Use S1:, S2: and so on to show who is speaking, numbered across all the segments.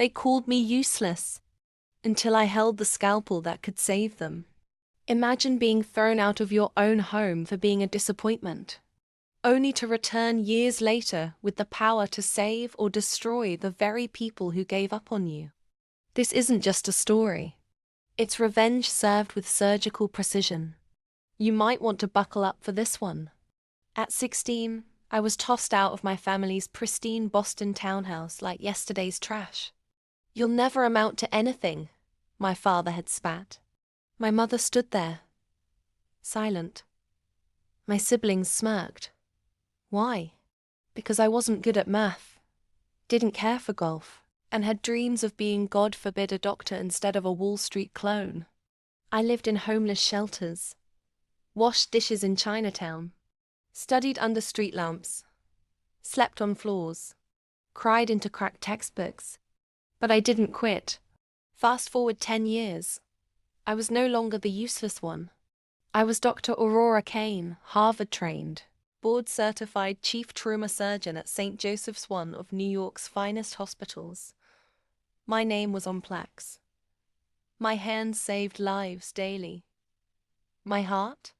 S1: They called me useless until I held the scalpel that could save them. Imagine being thrown out of your own home for being a disappointment, only to return years later with the power to save or destroy the very people who gave up on you. This isn't just a story. It's revenge served with surgical precision. You might want to buckle up for this one. At 16, I was tossed out of my family's pristine Boston townhouse like yesterday's trash. "You'll never amount to anything," my father had spat. My mother stood there, silent. My siblings smirked. Why? Because I wasn't good at math, didn't care for golf, and had dreams of being, God forbid, a doctor instead of a Wall Street clone. I lived in homeless shelters, washed dishes in Chinatown, studied under street lamps, slept on floors, cried into cracked textbooks. But I didn't quit. Fast forward 10 years. I was no longer the useless one. I was Dr. Aurora Kane, Harvard-trained, board-certified chief trauma surgeon at St. Joseph's, one of New York's finest hospitals. My name was on plaques. My hands saved lives daily. My heart?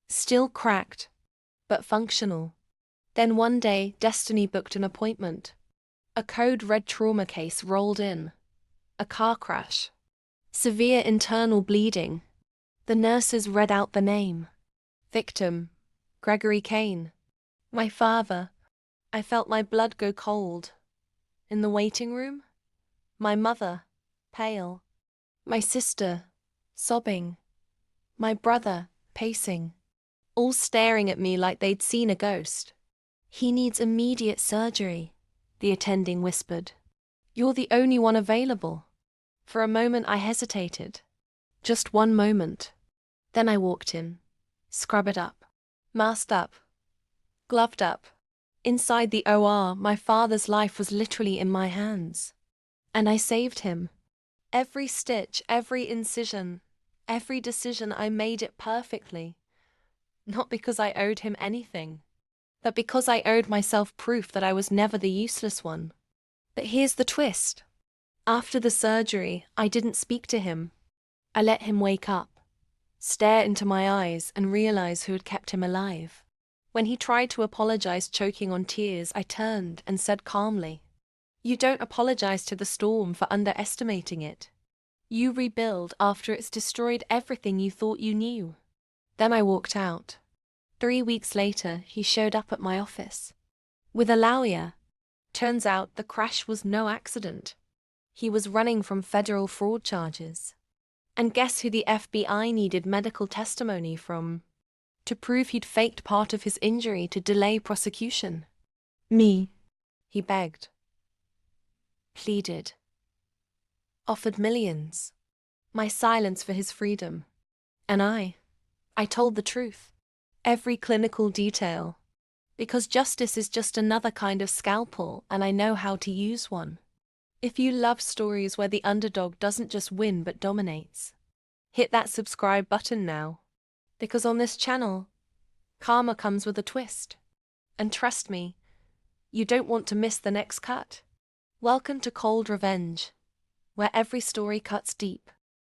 S1: Still cracked, but functional. Then one day, destiny booked an appointment. A code red trauma case rolled in. A car crash. Severe internal bleeding. The nurses read out the name. Victim: Gregory Kane. My father. I felt my blood go cold. In the waiting room, my mother, pale. My sister, sobbing. My brother, pacing. All staring at me like they'd seen a ghost. "He needs immediate surgery," the attending whispered. "You're the only one available." For a moment I hesitated. Just one moment. Then I walked in, scrubbed up, masked up, gloved up. Inside the OR, my father's life was literally in my hands. And I saved him. Every stitch, every incision, every decision, I made it perfectly. Not because I owed him anything, but because I owed myself proof that I was never the useless one. But here's the twist. After the surgery, I didn't speak to him. I let him wake up, stare into my eyes, and realize who had kept him alive. When he tried to apologize, choking on tears, I turned and said calmly, "You don't apologize to the storm for underestimating it. You rebuild after it's destroyed everything you thought you knew." Then I walked out. 3 weeks later, he showed up at my office with a lawyer. Turns out the crash was no accident. He was running from federal fraud charges. And guess who the FBI needed medical testimony from to prove he'd faked part of his injury to delay prosecution? Me. He begged, pleaded, offered millions. My silence for his freedom. And I told the truth. Every clinical detail. Because justice is just another kind of scalpel, and I know how to use one. If you love stories where the underdog doesn't just win but dominates, hit that subscribe button now. Because on this channel, karma comes with a twist. And trust me, you don't want to miss the next cut. Welcome to Cold Revenge, where every story cuts deep.